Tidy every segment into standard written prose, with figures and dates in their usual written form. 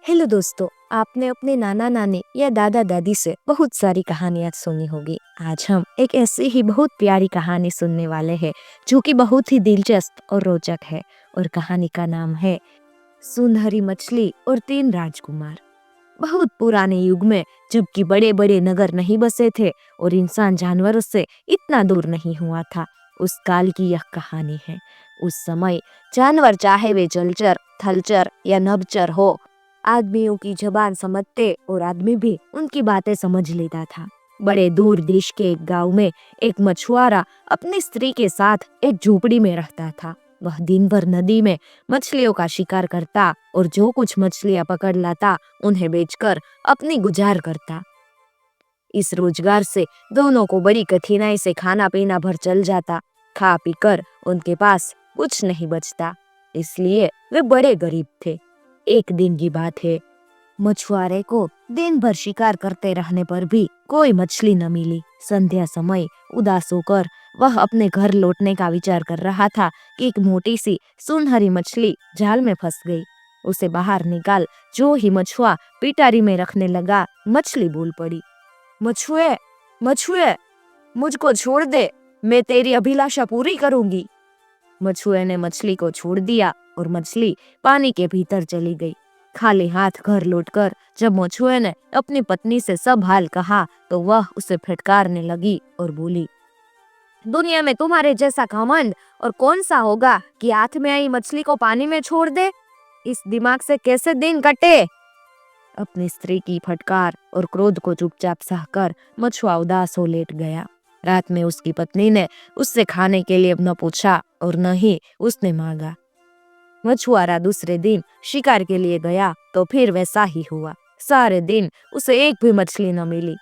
Hello दोस्तों, आपने अपने नाना नानी या दादा दादी से बहुत सारी कहानियां सुनी होगी। आज हम एक ऐसी ही बहुत प्यारी कहानी सुनने वाले हैं जो कि बहुत ही दिलचस्प और रोचक है। और कहानी का नाम है सुनहरी मछली और तीन राजकुमार। बहुत पुराने युग में, जबकि बड़े बड़े नगर नहीं बसे थे और इंसान जानवरों से इतना दूर नहीं हुआ था, उस काल की यह कहानी है। उस समय जानवर, चाहे वे जलचर, थलचर या नभचर हो, आदमियों की जबान समझते और आदमी भी उनकी बातें समझ लेता था। बड़े दूर देश के एक गांव में एक मछुआरा अपनी स्त्री के साथ एक झोपड़ी में रहता था। वह दिन भर नदी में मछलियों का शिकार करता और जो कुछ मछलियां पकड़ लाता उन्हें बेचकर अपनी गुजार करता। इस रोजगार से दोनों को बड़ी कठिनाई से खाना पीना भर चल जाता। खा पीकर उनके पास कुछ नहीं बचता, इसलिए वे बड़े गरीब थे। एक दिन की बात है, मछुआरे को दिन भर शिकार करते रहने पर भी कोई मछली न मिली। संध्या समय उदास होकर वह अपने घर लौटने का विचार कर रहा था कि एक मोटी सी सुनहरी मछली जाल में फंस गई। उसे बाहर निकाल जो ही मछुआ पिटारी में रखने लगा, मछली बोल पड़ी, मछुए, मछुए, मुझको छोड़ दे, मैं तेरी अभिलाषा पूरी करूंगी। मछुए ने मछली को छोड़ दिया और मछली पानी के भीतर चली गई। खाली हाथ घर लौटकर जब मछुए ने अपनी पत्नी से सब हाल कहा तो वह उसे फटकारने लगी और बोली, दुनिया में तुम्हारे जैसा घमंड और कौन सा होगा कि हाथ में आई मछली को पानी में छोड़ दे। इस दिमाग से कैसे दिन कटे। अपनी स्त्री की फटकार और क्रोध को चुपचाप सहकर मछुआ उदास हो लेट गया। रात में उसकी पत्नी ने उससे खाने के लिए न पूछा और न ही उसने मांगा। मछुआरा दूसरे दिन शिकार के लिए गया तो फिर वैसा ही हुआ। सारे दिन उसे एक भी मछली न मिली।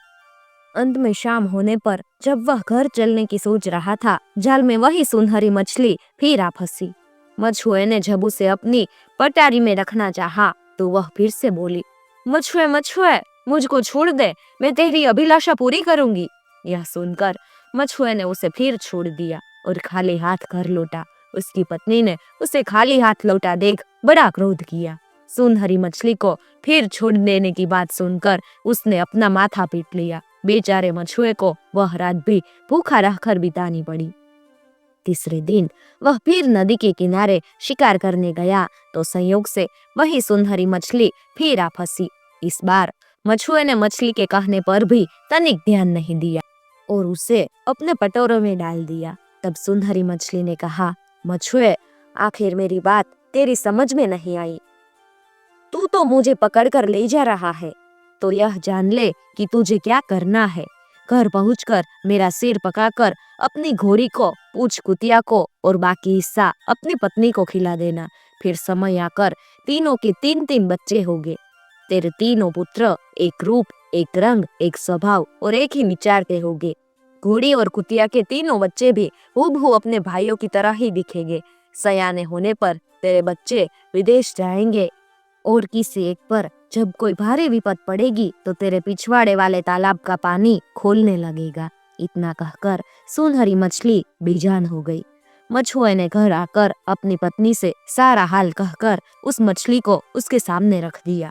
अंत में शाम होने पर जब वह घर चलने की सोच रहा था, जाल में वही सुनहरी मछली फिर आ फंसी। मछुए ने जब उसे अपनी पटारी में रखना चाहा तो वह फिर से बोली, मछुए, मछुए, मुझको छोड़ दे, मैं तेरी अभिलाषा पूरी करूंगी। यह सुनकर मछुए ने उसे फिर छोड़ दिया और खाली हाथ घर लौटा। उसकी पत्नी ने उसे खाली हाथ लौटा देख बड़ा क्रोध किया। सुनहरी मछली को फिर छोड़ देने की बात सुनकर उसने अपना माथा पीट लिया। बेचारे मछुए को वह रात भी भूखा रहकर बितानी पड़ी। तीसरे दिन वह फिर नदी के किनारे शिकार करने गया तो संयोग से वही सुनहरी मछली फिर आ फंसी। इस बार मछुए ने मछली के कहने पर भी तनिक ध्यान नहीं दिया और उसे अपने पटोरों में डाल दिया। तब सुनहरी मछली ने कहा, मछुए, आखिर मेरी बात तेरी समझ में नहीं आई। तू तो मुझे पकड़कर ले जा रहा है, तो यह जान ले कि तुझे क्या करना है। घर पहुंचकर मेरा सिर पकाकर अपनी घोड़ी को, पूंछ कुतिया को और बाकी हिस्सा अपनी पत्नी को खिला देना। फिर समय आकर तीनों के तीन तीन बच्चे होंगे। तेरे तीनों पुत्र एक रूप, एक रंग, एक स्वभाव और एक ही विचार के होंगे। घोड़ी और कुतिया के तीनों बच्चे भी हूबहू अपने भाइयों की तरह ही दिखेंगे। सयाने होने पर तेरे बच्चे विदेश जाएंगे और किसी एक पर जब कोई भारी विपद पड़ेगी तो तेरे पिछवाड़े वाले तालाब का पानी खोलने लगेगा। इतना कहकर सुनहरी मछली बेजान हो गई। मछुए ने घर आकर अपनी पत्नी से सारा हाल कहकर उस मछली को उसके सामने रख दिया।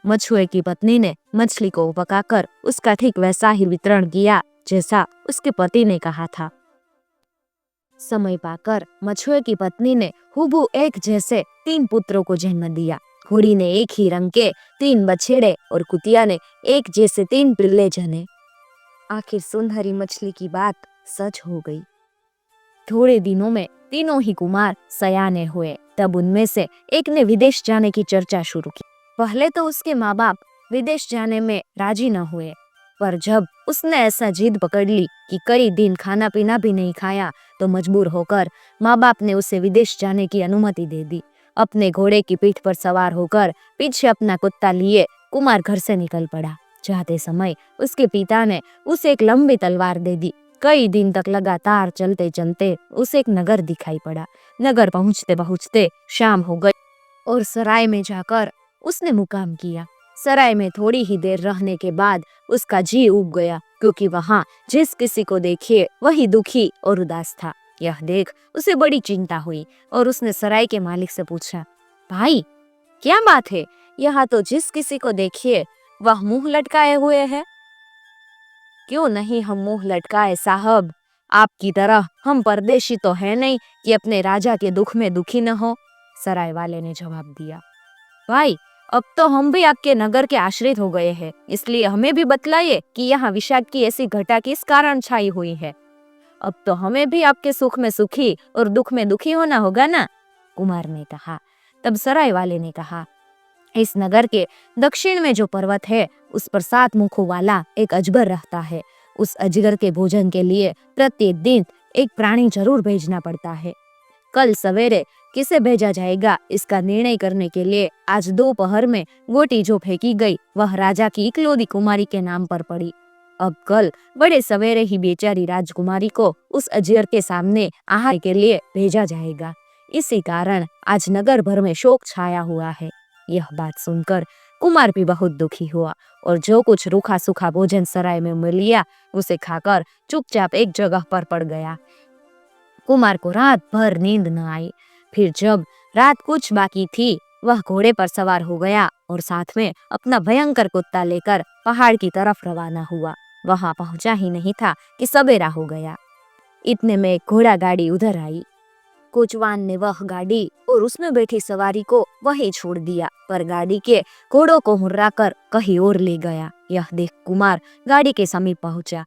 मछुए की पत्नी ने मछली को पकाकर उसका ठीक वैसा ही वितरण किया जैसा उसके पति ने कहा था। समय पाकर मछुए की पत्नी ने हूबहू एक जैसे तीन पुत्रों को जन्म दिया। घोड़ी ने एक ही रंग के तीन बछड़े और कुतिया ने एक जैसे तीन पिल्ले जने। आखिर सुनहरी मछली की बात सच हो गई। थोड़े दिनों में तीनों ही कुमार सयाने हुए। तब उनमें से एक ने विदेश जाने की चर्चा शुरू की। पहले तो उसके माँ बाप विदेश जाने में राजी न हुए, पर जब उसने ऐसा जिद पकड़ ली कि कई दिन खाना पीना भी नहीं खाया तो मजबूर होकर माँ बाप ने उसे विदेश जाने की अनुमति दे दी। अपने घोड़े की पीठ पर सवार होकर पीछे अपना कुत्ता लिए कुमार घर से निकल पड़ा। जाते समय उसके पिता ने उसे एक लंबी तलवार दे दी। कई दिन तक लगातार चलते चलते उसे एक नगर दिखाई पड़ा। नगर पहुंचते पहुंचते शाम हो गई और सराय में जाकर उसने मुकाम किया। सराय में थोड़ी ही देर रहने के बाद उसका जी उब गया, क्योंकि वहां जिस किसी को देखिए वही दुखी और उदास था। यह देख उसे बड़ी चिंता हुई और उसने सराय के मालिक से पूछा, भाई, क्या बात है, यहाँ तो जिस किसी को देखिए वह मुंह लटकाए हुए है। क्यों नहीं हम मुंह लटकाए साहब, आपकी तरह हम परदेशी तो है नहीं कि अपने राजा के दुख में दुखी न हो। सराय वाले ने जवाब दिया, भाई अब तो हम भी आपके नगर के आश्रित हो गए हैं, इसलिए हमें भी बतलाइए कि यहाँ विषाद की ऐसी घटा किस कारण छाई हुई है। अब तो हमें भी आपके सुख में सुखी और दुख में दुखी होना होगा ना, कुमार ने कहा। तब सराय वाले ने कहा, इस नगर के दक्षिण में जो पर्वत है उस पर 7 मुखों वाला एक अजगर रहता है। उस अजगर के भोजन के लिए प्रत्येक दिन एक प्राणी जरूर भेजना पड़ता है। कल सवेरे किसे भेजा जाएगा इसका निर्णय करने के लिए आज दोपहर में गोटी जो फेंकी गई वह राजा की इकलौती कुमारी के नाम पर पड़ी। अब कल बड़े सवेरे ही बेचारी राजकुमारी को उस अजगर के सामने आहार के लिए भेजा जाएगा। इसी कारण आज नगर भर में शोक छाया हुआ है। यह बात सुनकर कुमार भी बहुत दुखी हुआ और जो कुछ रूखा सूखा भोजन सराय में मिल लिया उसे खाकर चुपचाप एक जगह पर पड़ गया। कुमार को रात भर नींद न आई। फिर जब रात कुछ बाकी थी वह घोड़े पर सवार हो गया और साथ में अपना भयंकर कुत्ता लेकर पहाड़ की तरफ रवाना हुआ। वहां पहुंचा ही नहीं था कि सवेरा हो गया। इतने में एक घोड़ा गाड़ी उधर आई। कोचवान ने वह गाड़ी और उसमें बैठी सवारी को वहीं छोड़ दिया, पर गाड़ी के घोड़ों को हुर्राकर कहीं और ले गया। यह देख कुमार गाड़ी के समीप पहुंचा।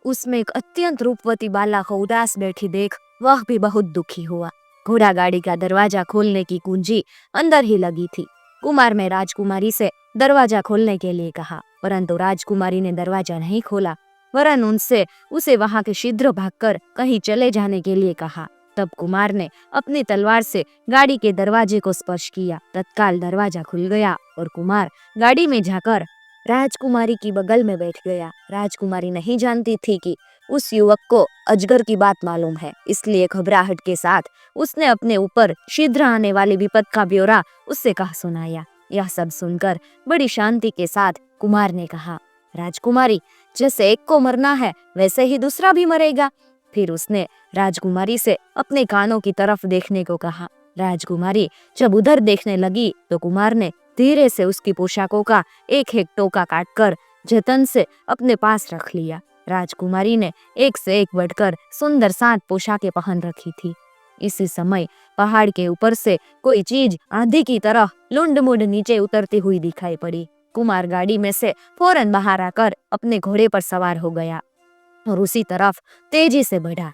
उसमें एक अत्यंत रूपवती बाला को उदास बैठी देख वह भी बहुत दुखी हुआ। घोड़ा गाड़ी का दरवाजा खोलने की कुंजी अंदर ही लगी थी। कुमार ने राजकुमारी से दरवाजा खोलने के लिए कहा, परंतु राजकुमारी ने दरवाजा नहीं खोला, वरन उनसे उसे वहां के शीघ्र भागकर कहीं चले जाने के लिए कहा। तब कुमार ने अपनी तलवार से गाड़ी के दरवाजे को स्पर्श किया। तत्काल दरवाजा खुल गया और कुमार गाड़ी में जाकर राजकुमारी की बगल में बैठ गया। राजकुमारी नहीं जानती थी कि उस युवक को अजगर की बात मालूम है, इसलिए घबराहट के साथ उसने अपने ऊपर शीघ्र आने वाली विपद का ब्यौरा उससे कह सुनाया। यह सब सुनकर बड़ी शांति के साथ कुमार ने कहा, राजकुमारी, जैसे एक को मरना है वैसे ही दूसरा भी मरेगा। फिर उसने राजकुमारी से अपने कानों की तरफ देखने को कहा। राजकुमारी जब उधर देखने लगी तो कुमार ने धीरे से उसकी पोशाकों का एक एक टोका काटकर जतन से अपने पास रख लिया। राजकुमारी ने एक से एक बढ़कर सुंदर 7 पोशाकें पहन रखी थी। इसी समय पहाड़ के ऊपर से कोई चीज आंधी की तरह लुंड मुंड नीचे उतरती हुई दिखाई पड़ी। कुमार गाड़ी में से फौरन बाहर आकर अपने घोड़े पर सवार हो गया और उसी तरफ तेजी से बढ़ा।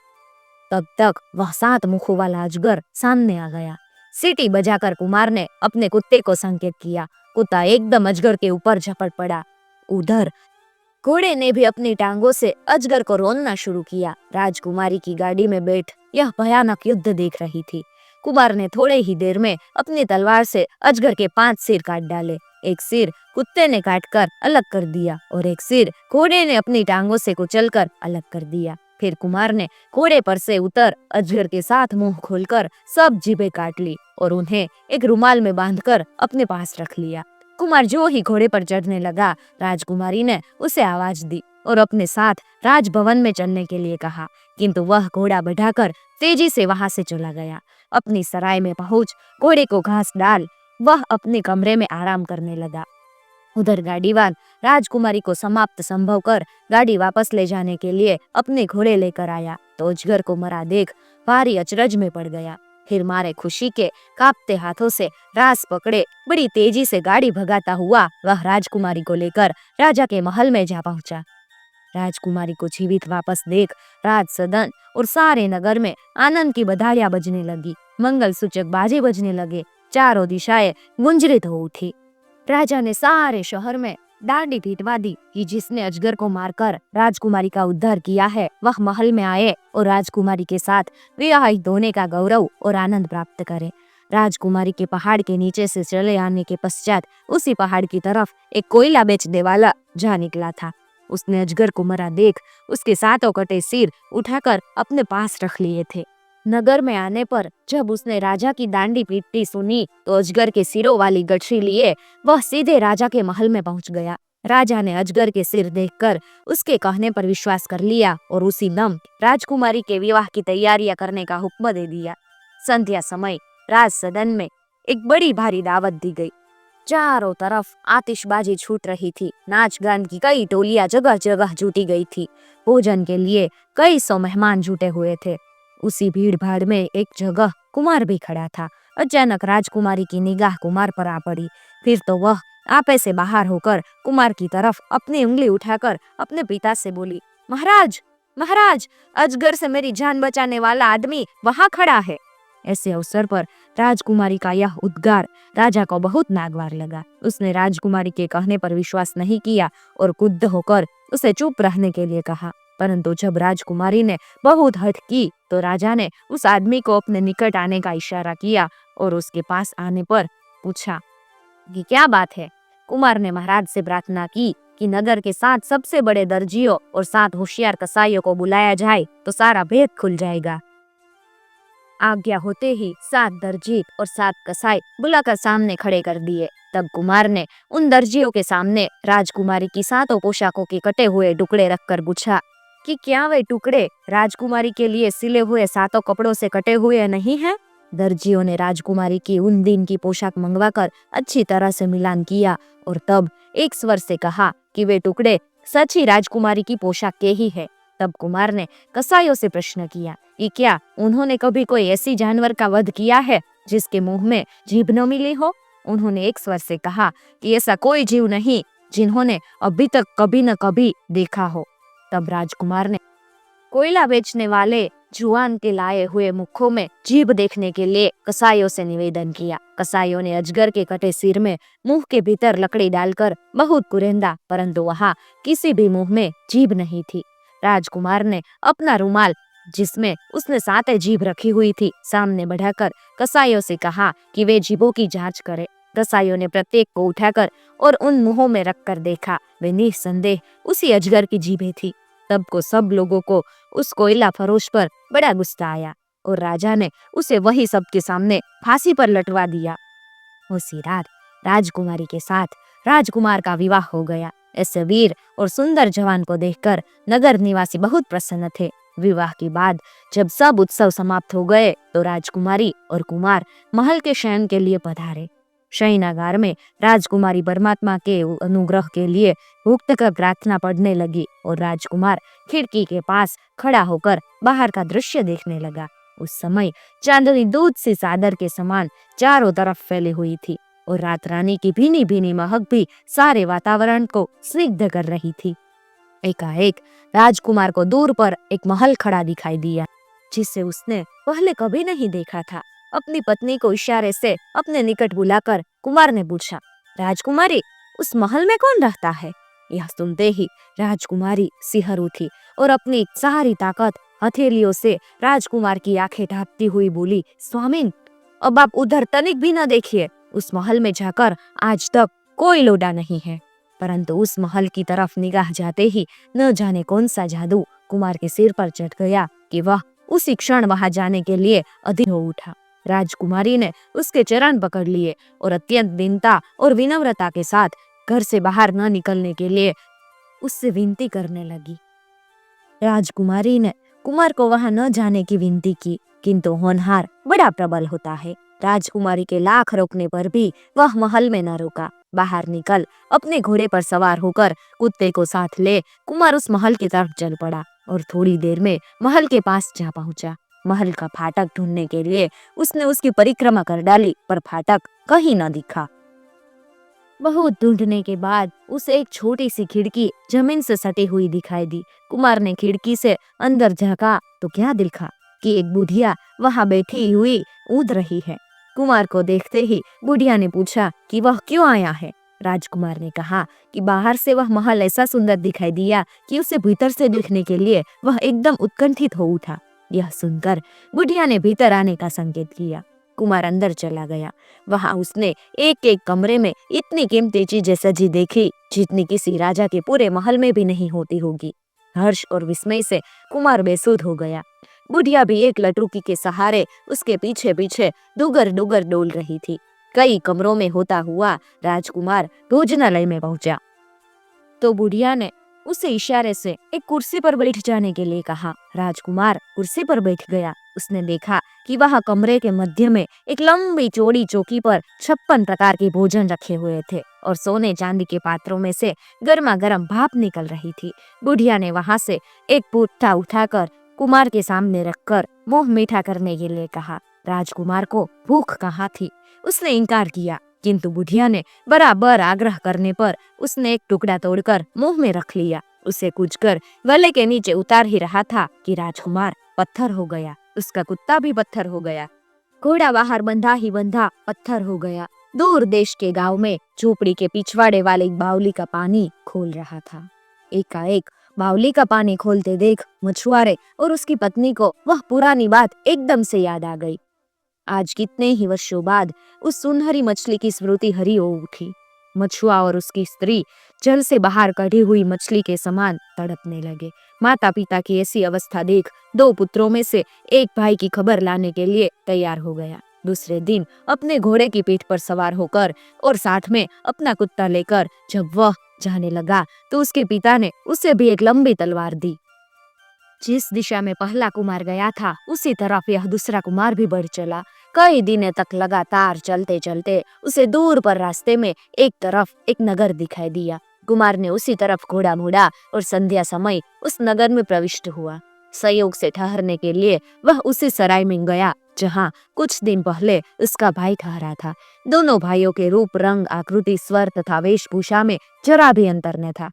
तब तक वह 7 मुखों वाला अजगर सामने आ गया। सीटी बजाकर कुमार ने अपने कुत्ते को संकेत किया। कुत्ता एकदम अजगर के ऊपर झपट पड़ा। उधर घोड़े ने भी अपनी टांगों से अजगर को रोनना शुरू किया। राजकुमारी की गाड़ी में बैठ यह भयानक युद्ध देख रही थी। कुमार ने थोड़े ही देर में अपनी तलवार से अजगर के 5 सिर काट डाले। एक सिर कुत्ते ने काटकर अलग कर दिया और एक सिर घोड़े ने अपनी टांगों से कुचलकर अलग कर दिया। फिर कुमार ने घोड़े पर से उतर अजगर के 7 मुंह खोलकर सब जीभें काट ली और उन्हें एक रुमाल में बांधकर अपने पास रख लिया। कुमार जो ही घोड़े पर चढ़ने लगा, राजकुमारी ने उसे आवाज दी और अपने साथ राजभवन में चलने के लिए कहा, किंतु वह घोड़ा बढ़ाकर तेजी से वहां से चला गया। अपनी सराय में पहुंच घोड़े को घास डाल वह अपने कमरे में आराम करने लगा। उधर गाड़ीवान राजकुमारी को समाप्त संभव कर गाड़ी वापस ले जाने के लिए अपने घोड़े लेकर आया तो अजगर को मरा देख भारी अचरज में पड़ गया। फिर मारे खुशी के कांपते हाथों से रास पकड़े बड़ी तेजी से गाड़ी भगाता हुआ वह राजकुमारी को लेकर राजा के महल में जा पहुंचा। राजकुमारी को जीवित वापस देख राज सदन और सारे नगर में आनंद की बधाइयां बजने लगी, मंगल सूचक बाजे बजने लगे, चारों दिशाएं गुंजरित हो उठी। राजा ने सारे शहर में डांडी पीटवा दी कि जिसने अजगर को मारकर राजकुमारी का उद्धार किया है वह महल में आए और राजकुमारी के साथ विवाहित होने का गौरव और आनंद प्राप्त करे। राजकुमारी के पहाड़ के नीचे से चले आने के पश्चात उसी पहाड़ की तरफ एक कोयला बेचने वाला जा निकला था। उसने अजगर को मरा देख उसके 7 कटे सिर उठाकर अपने पास रख लिए थे। नगर में आने पर जब उसने राजा की डांडी पीटती सुनी तो अजगर के सिरों वाली गठरी लिए वह सीधे राजा के महल में पहुंच गया। राजा ने अजगर के सिर देखकर उसके कहने पर विश्वास कर लिया और उसी दम राजकुमारी के विवाह की तैयारियां करने का हुक्म दे दिया। संध्या समय राज सदन में एक बड़ी भारी दावत दी गई। चारों तरफ आतिशबाजी छूट रही थी। नाच गान की कई टोलियां जगह जगह जुटी गई थी। भोजन के लिए कई सौ मेहमान जुटे हुए थे। उसी भीड़ भाड़ में एक जगह कुमार भी खड़ा था। अचानक राजकुमारी की निगाह कुमार पर आ पड़ी। फिर तो वह आपे से बाहर होकर कुमार की तरफ अपनी उंगली उठाकर अपने पिता से बोली, महाराज, महाराज, अजगर से मेरी जान बचाने वाला आदमी वहां खड़ा है। ऐसे अवसर पर राजकुमारी का यह उद्गार राजा को बहुत नागवार लगा। उसने राजकुमारी के कहने पर विश्वास नहीं किया और क्रुद्ध होकर उसे चुप रहने के लिए कहा। परंतु जब राजकुमारी ने बहुत हद की तो राजा ने उस आदमी को अपने निकट आने का इशारा किया और उसके पास आने पर पूछा कि क्या बात है। कुमार ने महाराज से प्रार्थना की कि नगर के 7 सबसे बड़े दर्जियों और 7 होशियार कसाईयों को बुलाया जाए तो सारा भेद खुल जाएगा। आज्ञा होते ही 7 दर्जी और 7 कसाई बुलाकर सामने खड़े कर दिए। तब कुमार ने उन दर्जियों के सामने राजकुमारी की 7 पोशाकों के कटे हुए टुकड़े रखकर पूछा कि क्या वे टुकड़े राजकुमारी के लिए सिले हुए 7 कपड़ों से कटे हुए नहीं हैं? दर्जियों ने राजकुमारी की उन दिन की पोशाक मंगवाकर अच्छी तरह से मिलान किया और तब एक स्वर से कहा कि वे टुकड़े सच ही राजकुमारी की पोशाक के ही है। तब कुमार ने कसाईयों से प्रश्न किया कि क्या उन्होंने कभी कोई ऐसी जानवर का वध किया है जिसके मुंह में जीभ न मिली हो? उन्होंने एक स्वर से कहा कि ऐसा कोई जीव नहीं जिन्होंने अभी तक कभी न कभी देखा हो। तब राजकुमार ने कोयला बेचने वाले जुआन के लाए हुए मुखों में जीभ देखने के लिए कसाईयों से निवेदन किया। कसाईयों ने अजगर के कटे सिर में मुंह के भीतर लकड़ी डालकर बहुत कुरेंदा, परंतु वहां किसी भी मुंह में जीभ नहीं थी। राजकुमार ने अपना रुमाल जिसमें उसने 7 जीभ रखी हुई थी सामने बढ़ाकर कसाईयों से कहा कि वे जीभों की जांच करें। कसाईयों ने प्रत्येक को उठाकर और उन मुंहों में रखकर देखा। वे निसंदेह उसी अजगर की जीभें थी। तब को सब लोगों को उस कोयला फरोश पर बड़ा गुस्सा आया और राजा ने उसे वही सबके सामने फांसी पर लटवा दिया। उसी रात राजकुमारी के साथ राजकुमार का विवाह हो गया। ऐसे वीर और सुंदर जवान को देखकर नगर निवासी बहुत प्रसन्न थे। विवाह के बाद जब सब उत्सव समाप्त हो गए तो राजकुमारी और कुमार महल के शयन के लिए पधारे। शयनागार में राजकुमारी परमात्मा के अनुग्रह के लिए भुक्त कर प्रार्थना पढ़ने लगी और राजकुमार खिड़की के पास खड़ा होकर बाहर का दृश्य देखने लगा। उस समय चांदनी दूध सी चादर के समान चारों तरफ फैली हुई थी और रात रानी की भीनी भीनी महक भी सारे वातावरण को स्निग्ध कर रही थी। एकाएक राजकुमार को दूर पर एक महल खड़ा दिखाई दिया जिसे उसने पहले कभी नहीं देखा था। अपनी पत्नी को इशारे से अपने निकट बुलाकर कुमार ने पूछा, राजकुमारी, उस महल में कौन रहता है? यह सुनते ही राजकुमारी सिहर उठी और अपनी सारी ताकत हथेलियों से राजकुमार की आंखें ढांपती हुई बोली, स्वामिन, अब आप उधर तनिक भी न देखिए। उस महल में जाकर आज तक कोई लौटा नहीं है। परंतु उस महल की तरफ निगाह जाते ही न जाने कौन सा जादू कुमार के सिर पर चढ़ गया कि वह उसी क्षण वहां जाने के लिए अधीर हो उठा। राजकुमारी ने उसके चरण पकड़ लिए और अत्यंत दीनता और विनम्रता के साथ घर से बाहर न निकलने के लिए उससे विनती करने लगी। राजकुमारी ने कुमार को वहां न जाने की विनती की, किंतु होनहार बड़ा प्रबल होता है। राजकुमारी के लाख रोकने पर भी वह महल में न रुका। बाहर निकल अपने घोड़े पर सवार होकर कुत्ते को साथ ले कुमार उस महल की तरफ चल पड़ा और थोड़ी देर में महल के पास जा पहुंचा। महल का फाटक ढूंढने के लिए उसने उसकी परिक्रमा कर डाली, पर फाटक कहीं न दिखा। बहुत ढूंढने के बाद उसे एक छोटी सी खिड़की जमीन से सटी हुई दिखाई दी। कुमार ने खिड़की से अंदर झांका तो क्या देखा कि एक बुढ़िया वहां बैठी हुई ऊद रही है। कुमार को देखते ही बुढ़िया ने पूछा कि वह क्यों आया है। राजकुमार ने कहा कि बाहर से वह महल ऐसा सुंदर दिखाई दिया कि उसे भीतर से देखने के लिए वह एकदम उत्कंठित हो उठा। यह सुनकर बुढ़िया ने भीतर आने का संकेत किया। कुमार अंदर चला गया। वहां उसने एक एक कमरे में इतनी कीमती चीजें सजी देखी जितनी किसी राजा के पूरे महल में भी नहीं होती होगी। हर्ष और विस्मय से कुमार बेसुध हो गया। बुढ़िया भी एक लटरूकी के सहारे उसके पीछे पीछे डुगर डुगर डोल रही थी। कई कमरों में होता हुआ राजकुमार भोजनालय में पहुंचा तो बुढ़िया ने उसे इशारे से एक कुर्सी पर बैठ जाने के लिए कहा। राजकुमार कुर्सी पर बैठ गया। उसने देखा कि वह कमरे के मध्य में एक लंबी चौड़ी चौकी पर 56 प्रकार के भोजन रखे हुए थे और सोने चांदी के पात्रों में से गर्मा गर्म भाप निकल रही थी। बुढ़िया ने वहां से एक पूठा उठाकर कुमार के सामने रखकर मुंह मीठा करने के लिए कहा। राजकुमार को भूख कहाँ थी, उसने इनकार किया, किंतु बुढ़िया ने बराबर आग्रह करने पर उसने एक टुकड़ा तोड़कर मुंह में रख लिया। उसे कूचकर गले के नीचे उतार ही रहा था कि राजकुमार पत्थर हो गया। उसका कुत्ता भी पत्थर हो गया। घोड़ा बाहर बंधा ही बंधा पत्थर हो गया। दूर देश के गांव में झोपड़ी के पिछवाड़े वाले एक बावली का पानी खोल रहा था। एकाएक बावली का पानी खोलते देख मछुआरे और उसकी पत्नी को वह पुरानी बात एकदम से याद आ गई। आज कितने ही वर्षों बाद उस सुनहरी मछली की स्मृति हरी हो उठी। मछुआ और उसकी स्त्री जल से बाहर कढ़ी हुई मछली के समान तड़पने लगे। माता पिता की ऐसी अवस्था देख दो पुत्रों में से एक भाई की खबर लाने के लिए तैयार हो गया। दूसरे दिन अपने घोड़े की पीठ पर सवार होकर और साथ में अपना कुत्ता लेकर जब वह जाने लगा तो उसके पिता ने उसे भी एक लंबी तलवार दी। जिस दिशा में पहला कुमार गया था उसी तरफ यह दूसरा कुमार भी बढ़ चला। कई दिनों तक लगातार चलते चलते उसे दूर पर रास्ते में एक तरफ एक नगर दिखाई दिया। कुमार ने उसी तरफ घोड़ा मोड़ा और संध्या समय उस नगर में प्रविष्ट हुआ। संयोग से ठहरने के लिए वह उसी सराय में गया जहाँ कुछ दिन पहले उसका भाई ठहरा था। दोनों भाइयों के रूप, रंग, आकृति, स्वर तथा वेशभूषा में जरा भी अंतर न था।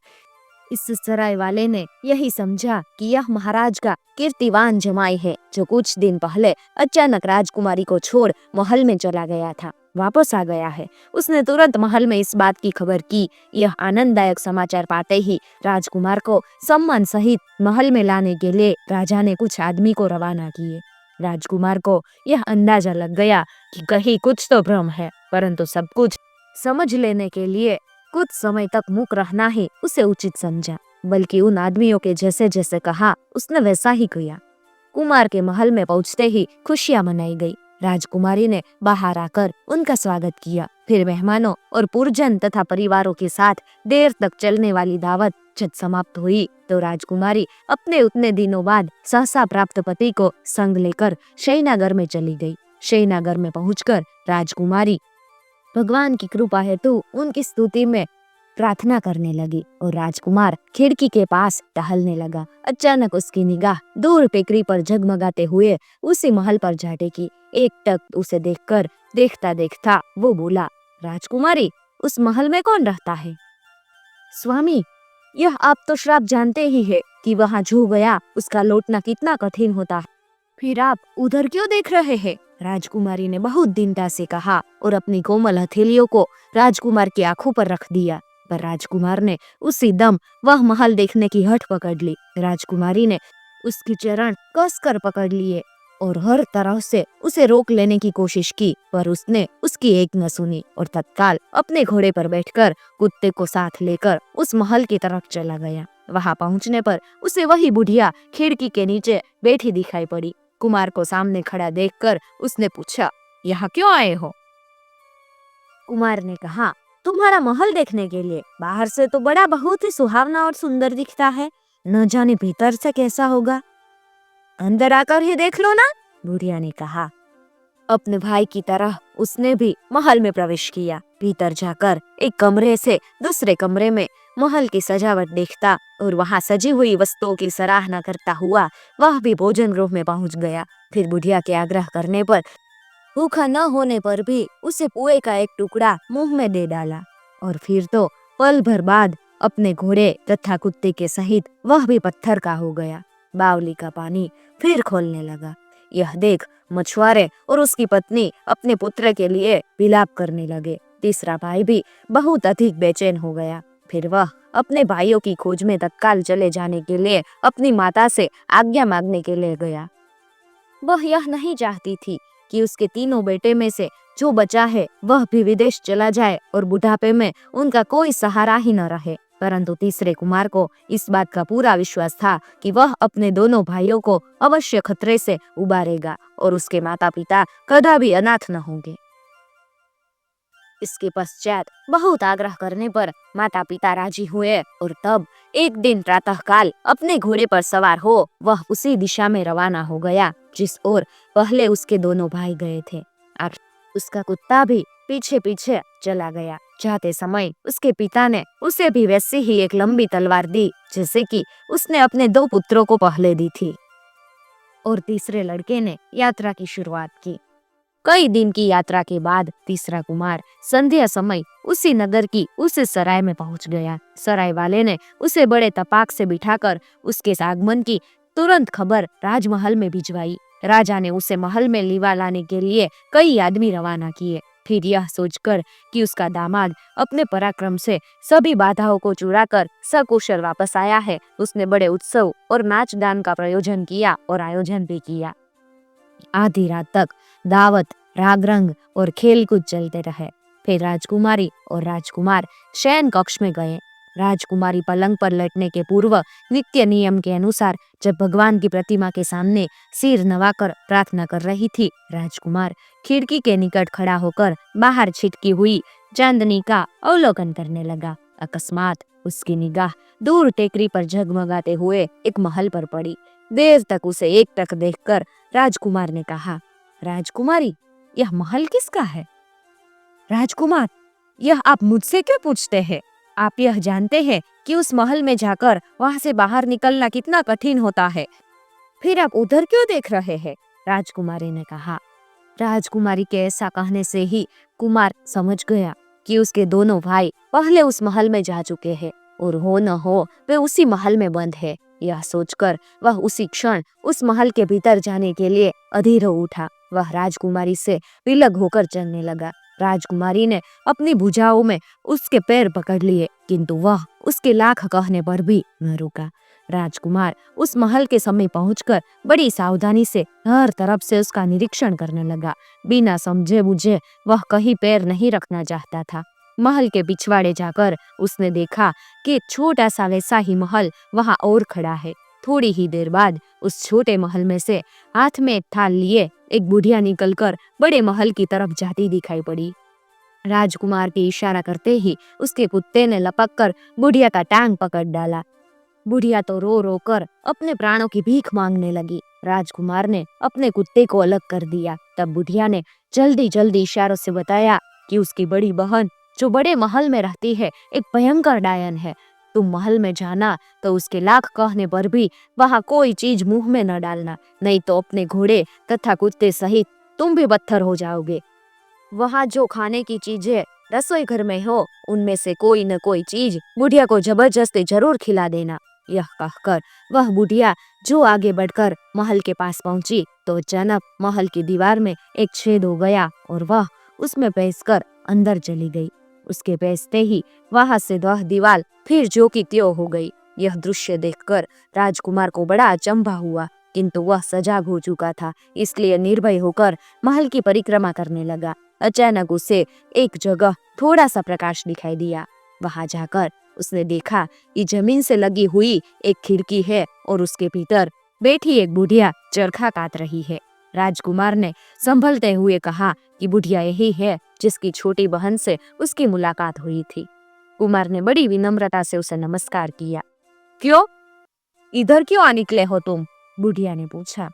इस सराय वाले ने यही समझा कि यह महाराज का कीर्तिवान जमाई है जो कुछ दिन पहले अचानक राजकुमारी को छोड़ महल में चला गया था, वापस आ गया है। उसने तुरंत महल में इस बात की खबर की। यह आनंददायक समाचार पाते ही राजकुमार को सम्मान सहित महल में लाने के लिए राजा ने कुछ आदमी को रवाना किए। राजकुमार को यह अंदाजा लग गया कि कहीं कुछ तो भ्रम है, परंतु सब कुछ समझ लेने के लिए कुछ समय तक मूक रहना ही उसे उचित समझा। बल्कि उन आदमियों के जैसे जैसे कहा उसने वैसा ही किया। कुमार के महल में पहुंचते ही खुशियां मनाई गई। राजकुमारी ने बाहर आकर उनका स्वागत किया। फिर मेहमानों और पुरजन तथा परिवारों के साथ देर तक चलने वाली दावत जब समाप्त हुई तो राजकुमारी अपने उतने दिनों बाद सहसा प्राप्त पति को संग लेकर शयनागार में चली गई। शयनागार में पहुंचकर राजकुमारी भगवान की कृपा हेतु उनकी स्तुति में प्रार्थना करने लगी और राजकुमार खिड़की के पास टहलने लगा। अचानक उसकी निगाह दूर टेकरी पर जगमगाते हुए उसी महल पर जा टेकी। एकटक उसे देखकर देखता देखता वो बोला, राजकुमारी, उस महल में कौन रहता है? स्वामी, यह आप तो श्राप जानते ही है कि वहाँ जो गया उसका लौटना कितना कठिन होता है। फिर आप उधर क्यों देख रहे हैं? राजकुमारी ने बहुत दीनता से कहा और अपनी कोमल हथेलियों को राजकुमार की आंखों पर रख दिया। पर राजकुमार ने उसी दम वह महल देखने की हठ पकड़ ली। राजकुमारी ने उसके चरण कसकर पकड़ लिए और हर तरह से उसे रोक लेने की कोशिश की, पर उसने उसकी एक न सुनी और तत्काल अपने घोड़े पर बैठकर कुत्ते को साथ लेकर उस महल की तरफ चला गया। वहां पहुंचने पर उसे वही बुढ़िया खिड़की के नीचे बैठी दिखाई पड़ी। कुमार को सामने खड़ा देखकर उसने पूछा, यहाँ क्यों आए हो? कुमार ने कहा, तुम्हारा महल देखने के लिए। बाहर से तो बड़ा बहुत ही सुहावना और सुंदर दिखता है, न जाने भीतर से कैसा होगा। अंदर आकर ही देख लो ना, बुढ़िया ने कहा। अपने भाई की तरह उसने भी महल में प्रवेश किया। भीतर जाकर एक कमरे से दूसरे कमरे में महल की सजावट देखता और वहां सजी हुई वस्तुओं की सराहना करता हुआ वह भी भोजन गृह में पहुंच गया। फिर बुढ़िया के आग्रह करने पर, भूखा न होने पर भी उसे पुए का एक टुकड़ा मुंह में दे डाला और फिर तो पल भर बाद अपने घोड़े तथा कुत्ते के सहित वह भी पत्थर का हो गया। बावली का पानी फिर खोलने लगा। यह देख मछुआरे और उसकी पत्नी अपने पुत्र के लिए विलाप करने लगे। तीसरा भाई भी बहुत अधिक बेचैन हो गया। फिर वह अपने भाइयों की खोज में तत्काल चले जाने के लिए अपनी माता से आज्ञा मांगने के लिए गया। वह यह नहीं चाहती थी कि उसके तीनों बेटे में से जो बचा है वह भी विदेश चला जाए और बुढ़ापे में उनका कोई सहारा ही न रहे। परंतु तीसरे कुमार को इस बात का पूरा विश्वास था कि वह अपने दोनों भाइयों को अवश्य खतरे से उबारेगा और उसके माता पिता कदा भी अनाथ न होंगे। इसके पश्चात बहुत आग्रह करने पर माता पिता राजी हुए और तब एक दिन प्रातःकाल अपने घोड़े पर सवार हो वह उसी दिशा में रवाना हो गया जिस ओर पहले उसके दोनों भाई गए थे और उसका कुत्ता भी पीछे पीछे चला गया। जाते समय उसके पिता ने उसे भी वैसे ही एक लंबी तलवार दी जैसे कि उसने अपने दो पुत्रों को पहले दी थी और तीसरे लड़के ने यात्रा की शुरुआत की। कई दिन की यात्रा के बाद तीसरा कुमार संध्या समय उसी नगर की उस सराय में पहुंच गया। सराय वाले ने उसे बड़े तपाक से बिठाकर उसके आगमन की तुरंत खबर राजमहल में भिजवाई। राजा ने उसे महल में लिवा लाने के लिए कई आदमी रवाना किए। फिर यह सोचकर कि उसका दामाद अपने पराक्रम से सभी बाधाओं को चुराकर सकुशल वापस आया है, उसने बड़े उत्सव और नाच गान का प्रयोजन किया और आयोजन भी किया। आधी रात तक दावत, राग रंग और खेल कूद चलते रहे। फिर राजकुमारी और राजकुमार शयन कक्ष में गए। राजकुमारी पलंग पर लेटने के पूर्व नित्य नियम के अनुसार जब भगवान की प्रतिमा के सामने सिर नवाकर प्रार्थना कर रही थी, राजकुमार खिड़की के निकट खड़ा होकर बाहर छिटकी हुई चांदनी का अवलोकन करने लगा। अकस्मात उसकी निगाह दूर टेकरी पर झगमगाते हुए एक महल पर पड़ी। देर तक उसे एकटक देखकर राजकुमार ने कहा, राजकुमारी, यह महल किसका है? राजकुमार, यह आप मुझसे क्यों पूछते हैं? आप यह जानते हैं कि उस महल में जाकर वहां से बाहर निकलना कितना कठिन होता है। फिर आप उधर क्यों देख रहे हैं? राजकुमारी ने कहा। राजकुमारी के ऐसा कहने से ही कुमार समझ गया कि उसके दोनों भाई पहले उस महल में जा चुके हैं और हो न हो वे उसी महल में बंद है। यह सोचकर वह उसी क्षण उस महल के भीतर जाने के लिए अधीर हो उठा। वह राजकुमारी से विलग होकर चलने लगा। राजकुमारी ने अपनी भुजाओं में उसके पैर पकड़ लिए, किंतु वह उसके लाख कहने पर भी न रुका। राजकुमार उस महल के समीप पहुंचकर बड़ी सावधानी से हर तरफ से उसका निरीक्षण करने लगा। बिना समझे बुझे वह कहीं पैर नहीं रखना चाहता था। महल के पिछवाड़े जाकर उसने देखा कि एक छोटा सा वैसा ही महल वहां और खड़ा है। थोड़ी ही देर बाद उस छोटे महल में से हाथ में एक थाल लिए एक बुढ़िया निकलकर बड़े महल की तरफ जाती दिखाई पड़ी। राजकुमार के इशारा करते ही उसके कुत्ते ने लपक कर बुढ़िया का टांग पकड़ डाला। बुढ़िया तो रो रो कर अपने प्राणों की भीख मांगने लगी। राजकुमार ने अपने कुत्ते को अलग कर दिया। तब बुढ़िया ने जल्दी जल्दी इशारों से बताया कि उसकी बड़ी बहन जो बड़े महल में रहती है एक भयंकर डायन है। तुम महल में जाना तो उसके लाख कहने पर भी वहां कोई चीज मुंह में न डालना, नहीं तो अपने घोड़े तथा कुत्ते सहित तुम भी पत्थर हो जाओगे। वहां जो खाने की चीजें रसोई घर में हो उनमें से कोई न कोई चीज बुढ़िया को जबरदस्ती जरूर खिला देना। यह कहकर वह बुढ़िया जो आगे बढ़कर महल के पास पहुंची तो अचानक महल की दीवार में एक छेद हो गया और वह उसमें बैसकर अंदर चली गई। उसके बैसते ही वहां से वह दीवार फिर जो की त्यों हो गई। यह दृश्य देखकर राजकुमार को बड़ा अचंभा हुआ, किंतु वह सजग हो चुका था, इसलिए निर्भय होकर महल की परिक्रमा करने लगा। अचानक उसे एक जगह थोड़ा सा प्रकाश दिखाई दिया। वहां जाकर उसने देखा कि जमीन से लगी हुई एक खिड़की है और उसके भीतर बैठी एक बुढ़िया चरखा काट रही है। राजकुमार ने संभलते हुए कहा कि बुढ़िया यही है जिसकी छोटी बहन से उसकी मुलाकात हुई थी। कुमार ने बड़ी विनम्रता से उसे नमस्कार किया। क्यों, इधर क्यों आ निकले हो तुम? बुढ़िया ने पूछा।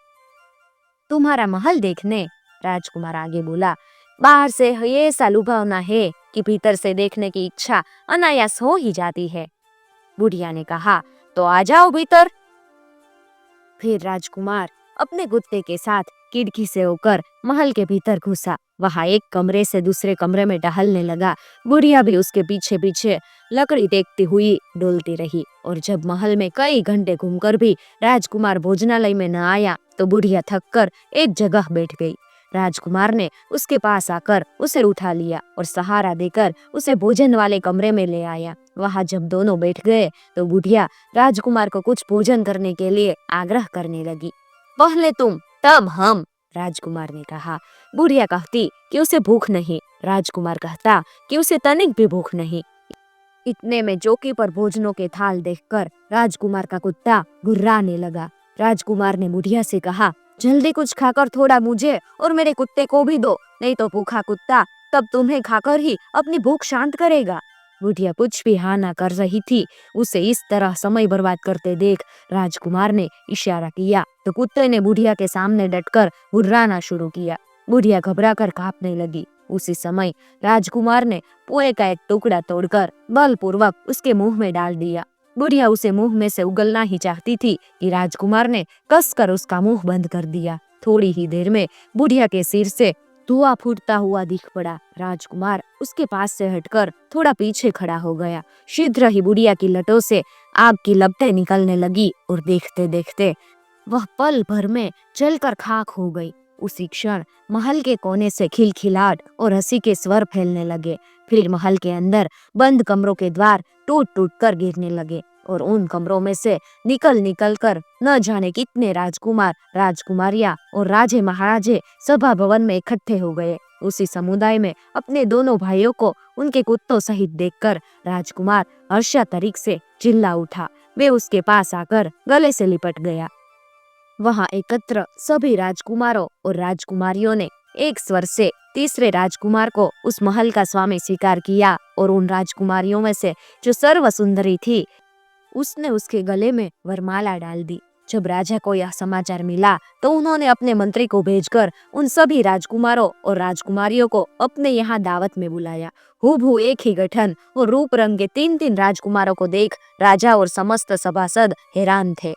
तुम्हारा महल देखने, राजकुमार आगे बोला। बाहर से ये ऐसा लुभावना है कि भीतर से देखने की इच्छा अनायास हो ही जाती है। बुढ़िया ने कहा, तो आ जाओ भीतर। फिर राजकुमार अपने कुत्ते के साथ खिड़की से होकर महल के भीतर घुसा। वहां एक कमरे से दूसरे कमरे में टहलने लगा। बुढ़िया भी उसके पीछे पीछे लकड़ी देखती हुई डोलती रही और जब महल में कई घंटे घूमकर भी राजकुमार भोजनालय में न आया तो बुढ़िया थककर एक जगह बैठ गई। राजकुमार ने उसके पास आकर उसे उठा लिया और सहारा देकर उसे भोजन वाले कमरे में ले आया। वहां जब दोनों बैठ गए तो बुढ़िया राजकुमार को कुछ भोजन करने के लिए आग्रह करने लगी। पहले तुम तब हम, राजकुमार ने कहा। बुढ़िया कहती कि उसे भूख नहीं। राजकुमार कहता कि उसे तनिक भी भूख नहीं। इतने में चौकी पर भोजनों के थाल देखकर राजकुमार का कुत्ता गुर्राने लगा। राजकुमार ने बुढ़िया से कहा, जल्दी कुछ खाकर थोड़ा मुझे और मेरे कुत्ते को भी दो, नहीं तो भूखा कुत्ता तब तुम्हें खाकर ही अपनी भूख शांत करेगा। बुढ़िया कुछ भी हाँ ना कर रही थी। उसे इस तरह समय बर्बाद करते देख राजकुमार ने इशारा किया तो कुत्ते ने बुढ़िया के सामने डटकर गुर्राना शुरू किया। बुढ़िया घबरा कर कांपने लगी। उसी समय राजकुमार ने पोए का एक टुकड़ा तोड़कर बलपूर्वक उसके मुंह में डाल दिया। बुढ़िया उसे मुंह में से उगलना ही चाहती थी कि राजकुमार ने कसकर उसका मुंह बंद कर दिया। थोड़ी ही देर में बुढ़िया के सिर से धुआं फूटता हुआ दिख पड़ा। राजकुमार उसके पास से हटकर थोड़ा पीछे खड़ा हो गया। शीघ्र ही बुढ़िया की लटों से आग की लपटें निकलने लगी और देखते देखते वह पल भर में जलकर खाक हो गई। उसी क्षण महल के कोने से खिलखिलाहट और हंसी के स्वर फैलने लगे। फिर महल के अंदर बंद कमरों के द्वार टूट टूट कर गिरने लगे और उन कमरों में से निकल निकल कर न जाने कितने राजकुमार, राजकुमारियां और राजे महाराजे सभा भवन में इकट्ठे हो गए। उसी समुदाय में अपने दोनों भाइयों को उनके कुत्तों सहित देखकर राजकुमार हर्षातिरेक से चिल्ला उठा। वे उसके पास आकर गले से लिपट गया। वहां एकत्र सभी राजकुमारों और राजकुमारियों ने एक स्वर से तीसरे राजकुमार को उस महल का स्वामी स्वीकार किया और उन राजकुमारियों में से जो सर्व सुंदरी थी उसने उसके गले में वरमाला डाल दी। जब राजा को यह समाचार मिला तो उन्होंने अपने मंत्री को भेजकर उन सभी राजकुमारों और राजकुमारियों को अपने यहाँ दावत में बुलाया। हूबहू एक ही गठन और रूप रंग के 3-3 राजकुमारों को देख राजा और समस्त सभासद हैरान थे।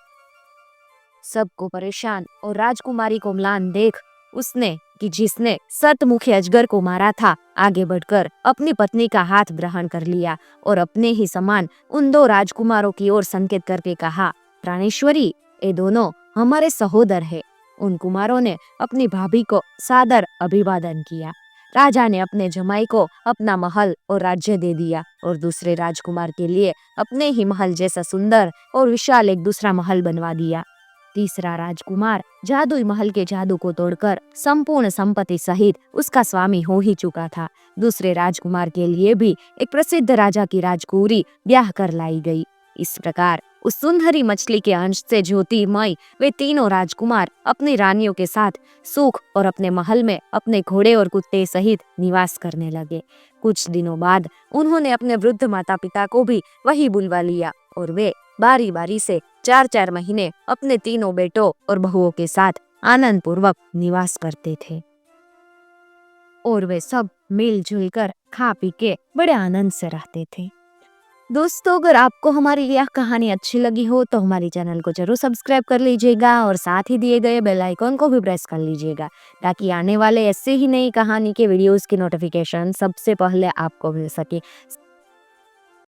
सबको परेशान और राजकुमारी को म्लान देख उसने कि जिसने सतमुखी अजगर को मारा था आगे बढ़कर अपनी पत्नी का हाथ ग्रहण कर लिया और अपने ही समान उन 2 राजकुमारों की ओर संकेत करके कहा, प्राणेश्वरी, ये दोनों हमारे सहोदर हैं। उन कुमारों ने अपनी भाभी को सादर अभिवादन किया। राजा ने अपने जमाई को अपना महल और राज्य दे दिया और दूसरे राजकुमार के लिए अपने ही महल जैसा सुंदर और विशाल एक दूसरा महल बनवा दिया। तीसरा राजकुमार जादुई महल के जादू को तोड़कर संपूर्ण संपत्ति सहित उसका स्वामी हो ही चुका था। दूसरे राजकुमार के लिए भी एक प्रसिद्ध राजा की राजकुमारी ब्याह कर लाई गई। इस प्रकार उस सुंदरी मछली के अंश से ज्योतिर्मय वे तीनों राजकुमार अपनी रानियों के साथ सुख और अपने महल में अपने घोड़े और कुत्ते सहित निवास करने लगे। कुछ दिनों बाद उन्होंने अपने वृद्ध माता पिता को भी वही बुलवा लिया और वे बारी बारी से 4-4 महीने अपने तीनों बेटों और बहुओं के साथ आनंद पूर्वक निवास करते थे और वे सब मिलजुल कर खा पी के बड़े आनंद से रहते थे। दोस्तों, अगर आपको हमारी यह कहानी अच्छी लगी हो तो हमारे चैनल को जरूर सब्सक्राइब कर लीजिएगा और साथ ही दिए गए बेल आइकन को भी प्रेस कर लीजिएगा ताकि आने वाले ऐसे ही नई कहानी के वीडियोस की नोटिफिकेशन सबसे पहले आपको मिल सके।